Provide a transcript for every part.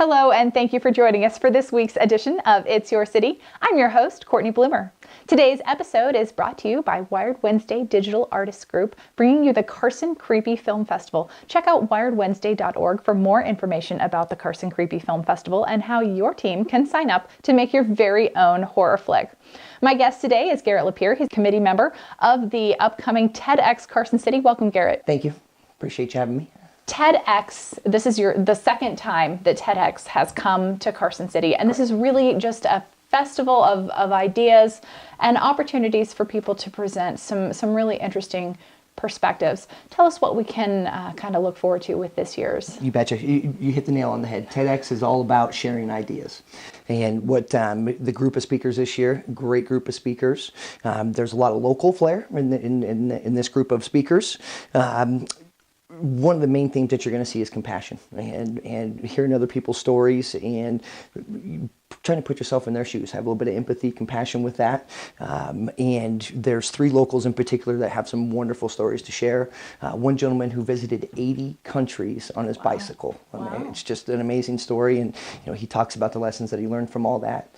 Hello, and thank you for joining us for this week's edition of It's Your City. I'm your host, Cortney Bloomer. Today's episode is brought to you by Wired Wednesday Digital Artists Group, bringing you the Carson Creepy Film Festival. Check out wiredwednesday.org for more information about the Carson Creepy Film Festival and how your team can sign up to make your very own horror flick. My guest today is Garrett Lepire. He's a committee member of the upcoming Tedx Carson City. Welcome, Garrett. Thank you. Appreciate you having me. Tedx, this is the second time that Tedx has come to Carson City, and this is really just a festival of ideas and opportunities for people to present some really interesting perspectives. Tell us what we can kind of look forward to with this year's. You betcha. You hit the nail on the head. TEDx is all about sharing ideas. And what the group of speakers this year, great group of speakers. There's a lot of local flair in this group of speakers. One of the main themes that you're going to see is compassion and hearing other people's stories and trying to put yourself in their shoes, have a little bit of empathy, compassion with that. And there's three locals in particular that have some wonderful stories to share. One gentleman who visited 80 countries on his bicycle. Wow. I mean, it's just an amazing story. And he talks about the lessons that he learned from all that.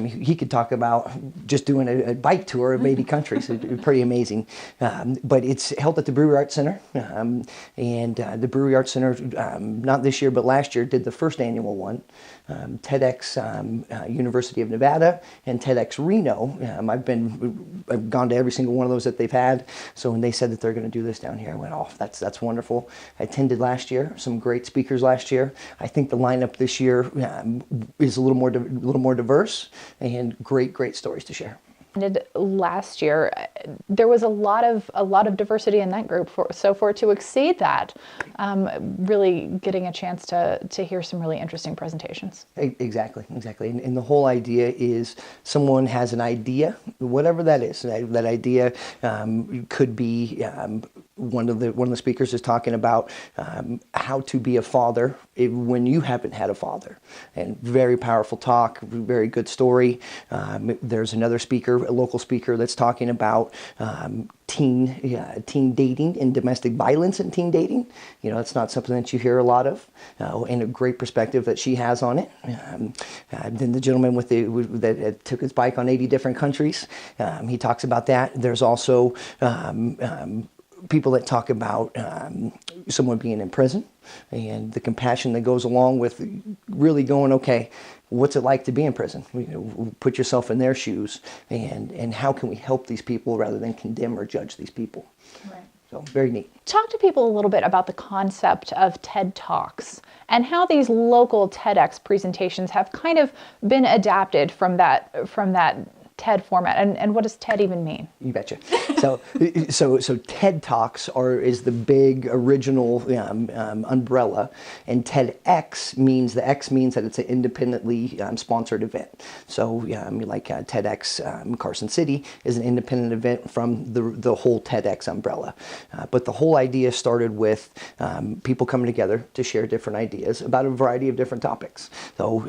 He could talk about just doing a bike tour of 80 countries. It's pretty amazing. But it's held at the Brewery Arts Center. And the Brewery Arts Center, not this year, but last year, did the first annual one. TEDx University of Nevada and TEDx Reno. I've gone to every single one of those that they've had. So when they said that they're going to do this down here, I went, oh, that's wonderful. I attended last year, some great speakers last year. I think the lineup this year is a little more diverse and great stories to share. Last year, there was a lot of diversity in that group. So for it to exceed that, really getting a chance to hear some really interesting presentations. Exactly. And the whole idea is someone has an idea, whatever that is. That idea could be one of the speakers is talking about how to be a father when you haven't had a father, and very powerful talk, very good story. There's another speaker, a local speaker, that's talking about teen dating and domestic violence in teen dating. It's not something that you hear a lot of, and a great perspective that she has on it. Then the gentleman that took his bike on 80 different countries, he talks about that. There's also people that talk about someone being in prison and the compassion that goes along with really going, okay, what's it like to be in prison? Put yourself in their shoes, and how can we help these people rather than condemn or judge these people? Right. So very neat. Talk to people a little bit about the concept of TED Talks and how these local TEDx presentations have kind of been adapted from that TED format, and what does TED even mean? You betcha. So TED Talks is the big original umbrella, and TEDx means that it's an independently sponsored event. So like TEDx Carson City is an independent event from the whole TEDx umbrella. But the whole idea started with people coming together to share different ideas about a variety of different topics. So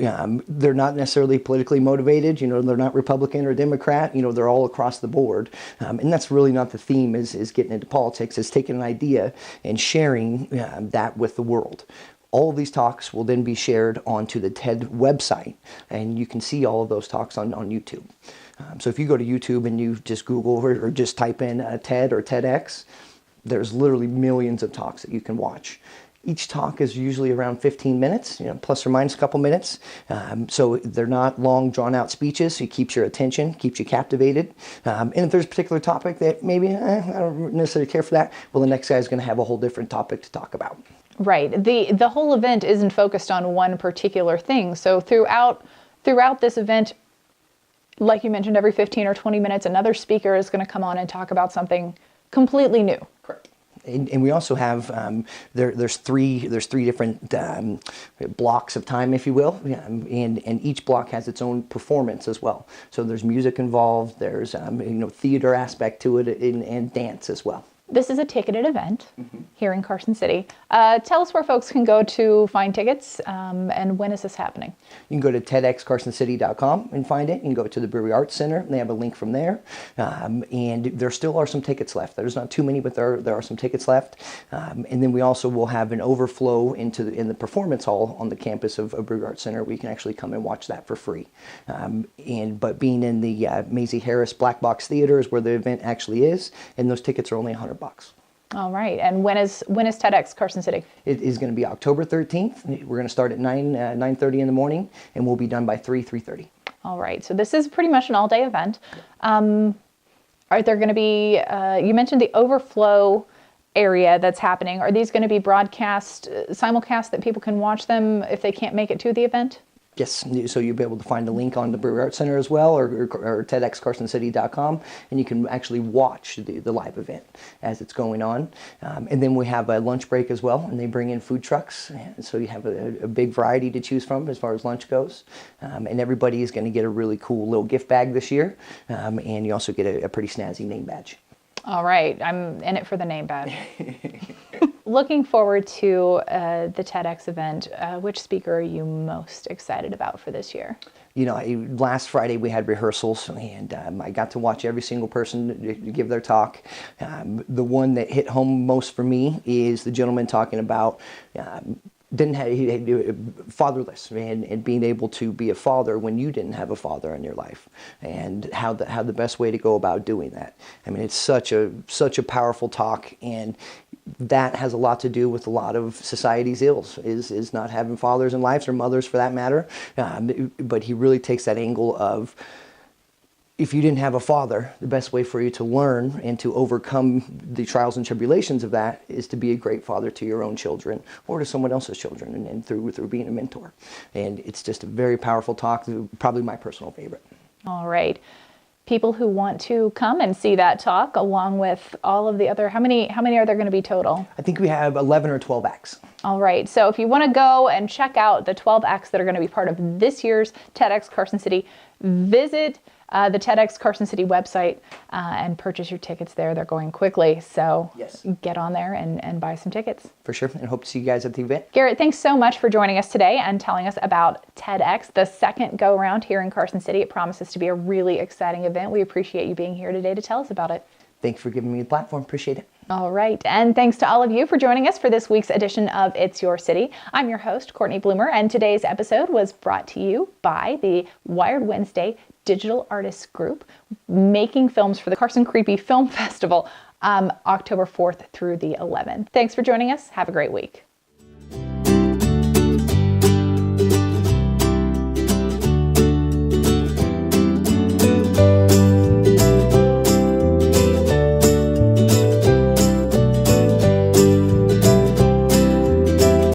they're not necessarily politically motivated. They're not Republican or Democrat, they're all across the board. And that's really not the theme is getting into politics, is taking an idea and sharing that with the world. All of these talks will then be shared onto the TED website, and you can see all of those talks on YouTube. So if you go to YouTube and you just Google or just type in TED or TEDx, there's literally millions of talks that you can watch. Each talk is usually around 15 minutes, plus or minus a couple minutes. So they're not long, drawn-out speeches. It keeps your attention, keeps you captivated. And if there's a particular topic that maybe I don't necessarily care for that, well, the next guy is going to have a whole different topic to talk about. Right. The whole event isn't focused on one particular thing. So throughout this event, like you mentioned, every 15 or 20 minutes, another speaker is going to come on and talk about something completely new. Correct. And we also have there's three different blocks of time, if you will, and each block has its own performance as well. So there's music involved, there's theater aspect to it, and dance as well. This is a ticketed event here in Carson City. Tell us where folks can go to find tickets, and when is this happening? You can go to tedxcarsoncity.com and find it. You can go to the Brewery Arts Center, and they have a link from there. And there still are some tickets left. There's not too many, but there are some tickets left. And then we also will have an overflow in the performance hall on the campus of Brewery Arts Center, where you can actually come and watch that for free. But being in the Maisie Harris Black Box Theater is where the event actually is, and those tickets are only $100. All right. And when is Tedx Carson City? It is going to be October 13th. We're going to start at 9:30 in the morning, and we'll be done by 3:30. All right. So this is pretty much an all-day event. Are there going to be, you mentioned the overflow area that's happening. Are these going to be broadcast, simulcast, that people can watch them if they can't make it to the event? Yes, so you'll be able to find a link on the Brewery Arts Center as well, or tedxcarsoncity.com, and you can actually watch the live event as it's going on. And then we have a lunch break as well, and they bring in food trucks, and so you have a big variety to choose from as far as lunch goes. And everybody is going to get a really cool little gift bag this year, and you also get a pretty snazzy name badge. All right, I'm in it for the name badge. Looking forward to the TEDx event. Which speaker are you most excited about for this year? You know, last Friday we had rehearsals, and I got to watch every single person give their talk. The one that hit home most for me is the gentleman talking about fatherless, and being able to be a father when you didn't have a father in your life, and how the best way to go about doing that. I mean, it's such a powerful talk, and that has a lot to do with a lot of society's ills, is not having fathers in lives, or mothers for that matter. But he really takes that angle of, if you didn't have a father, the best way for you to learn and to overcome the trials and tribulations of that is to be a great father to your own children, or to someone else's children, and through being a mentor. And it's just a very powerful talk, probably my personal favorite. All right. People who want to come and see that talk, along with all of the other, how many are there going to be total? I think we have 11 or 12 acts. All right. So if you want to go and check out the 12 acts that are going to be part of this year's TEDx Carson City, visit the TEDx Carson City website and purchase your tickets there. They're going quickly, so yes, get on there and buy some tickets. For sure, and hope to see you guys at the event. Garrett, thanks so much for joining us today and telling us about TEDx, the second go-around here in Carson City. It promises to be a really exciting event. We appreciate you being here today to tell us about it. Thanks for giving me the platform. Appreciate it. All right. And thanks to all of you for joining us for this week's edition of It's Your City. I'm your host, Cortney Bloomer, and today's episode was brought to you by the Wired Wednesday Digital Artists Group, making films for the Carson Creepy Film Festival, October 4th through the 11th. Thanks for joining us. Have a great week.